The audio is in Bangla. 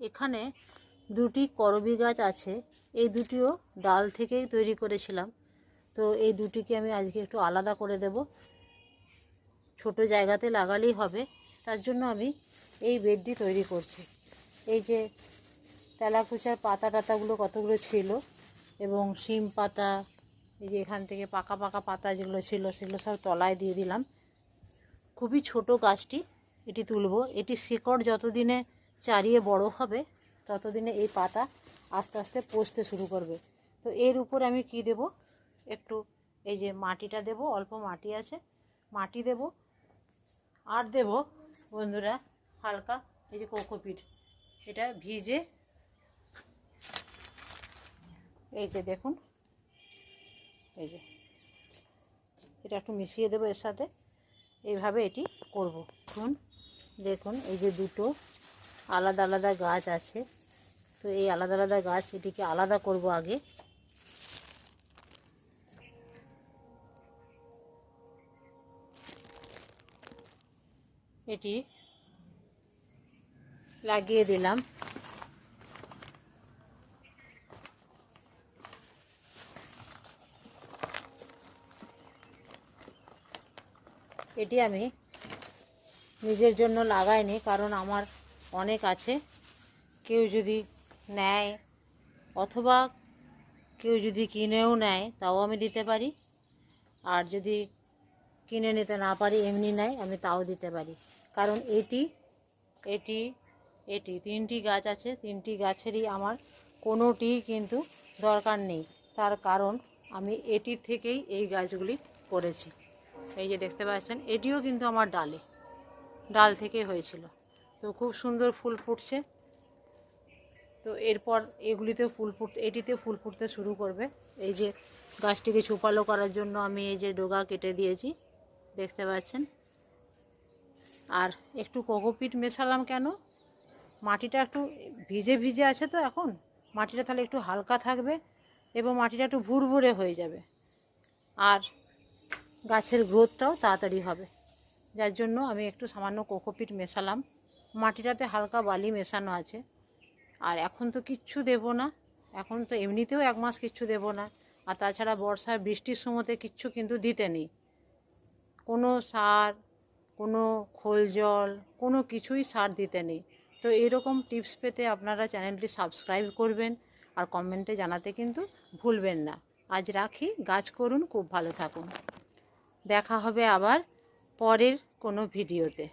এখানে দুটি করবি গাছ আছে, এই দুটিও ডাল থেকেই তৈরি করেছিলাম। তো এই দুটিকে আমি আজকে একটু আলাদা করে দেব, ছোট জায়গাতে লাগালেই হবে। তার জন্য আমি এই বেডটি তৈরি করছি। এই যে তেলাকুচার পাতা টাতাগুলো কতগুলো ছিল, এবং শিম পাতা, এই যে এখান থেকে পাকা পাকা পাতা যেগুলো ছিল সেগুলো সব তলায় দিয়ে দিলাম। খুবই ছোট গাছটি, এটি তুলব। এটি শিকড় যতদিনে চারিয়ে বড় হবে ততদিনে এই পাতা আস্তে আস্তে পচতে শুরু করবে। তো এর উপর আমি কি দেব, একটু এই যে মাটিটা দেব, অল্প মাটি আছে, মাটি দেব। আর দেব বন্ধুরা হালকা এই যে কোকোপিট, এটা ভিজে, এই যে দেখুন, এই যে এটা একটু মিশিয়ে দেবো এর সাথে। এইভাবে এটি করব। দেখুন এই যে দুটো আলাদা আলাদা গাছ আছে, তো এই আলাদা আলাদা গাছ এটিকে আলাদা করব আগে। এটি লাগিয়ে দিলাম। এটি আমি নিজের জন্য লাগাইনি, কারণ আমার অনেক আছে। কেউ যদি নেয় অথবা কেউ যদি কিনেও নেয় তাও আমি দিতে পারি, আর যদি কিনে নিতে না পারি এমনি নেয় আমি তাও দিতে পারি। কারণ এটি এটি এটি তিনটি গাছ আছে, তিনটি গাছেরই আমার কোনোটি কিন্তু দরকার নেই। তার কারণ আমি এটির থেকেই এই গাছগুলি করেছি। এই যে দেখতে পাচ্ছেন, এটিও কিন্তু আমার ডাল থেকে হয়েছিল। তো খুব সুন্দর ফুল ফুটছে। তো এরপর এগুলিতেও এটিতে ফুল ফুটতে শুরু করবে। এই যে গাছটিকে ছোপালো করার জন্য আমি এই যে ডগা কেটে দিয়েছি, দেখতে পাচ্ছেন। আর একটু কোকোপিট মেশালাম কেন, মাটিটা একটু ভিজে ভিজে আছে, তো এখন মাটিটা তাহলে একটু হালকা থাকবে এবং মাটিটা একটু ভুরভুরে হয়ে যাবে, আর গাছের গ্রোথটাও তাড়াতাড়ি হবে। যার জন্য আমি একটু সামান্য কোকোপিট মেশালাম। মাটিটাতে হালকা বালি মেশানো আছে। আর এখন তো কিচ্ছু দেব না, এখন তো এমনিতেও 1 মাস কিচ্ছু দেব না। আর তাছাড়া বর্ষায় বৃষ্টির সময়তে কিচ্ছু কিন্তু দিতে নেই, কোনো সার, কোনো খোল জল, কোনো কিছুই সার দিতে নেই। তো এরকম টিপস পেতে আপনারা চ্যানেলটি সাবস্ক্রাইব করবেন, আর কমেন্টে জানাতে কিন্তু ভুলবেন না। আজ রাখি, গাছ করুন, খুব ভালো থাকুন। দেখা হবে আবার পরের কোনো ভিডিওতে।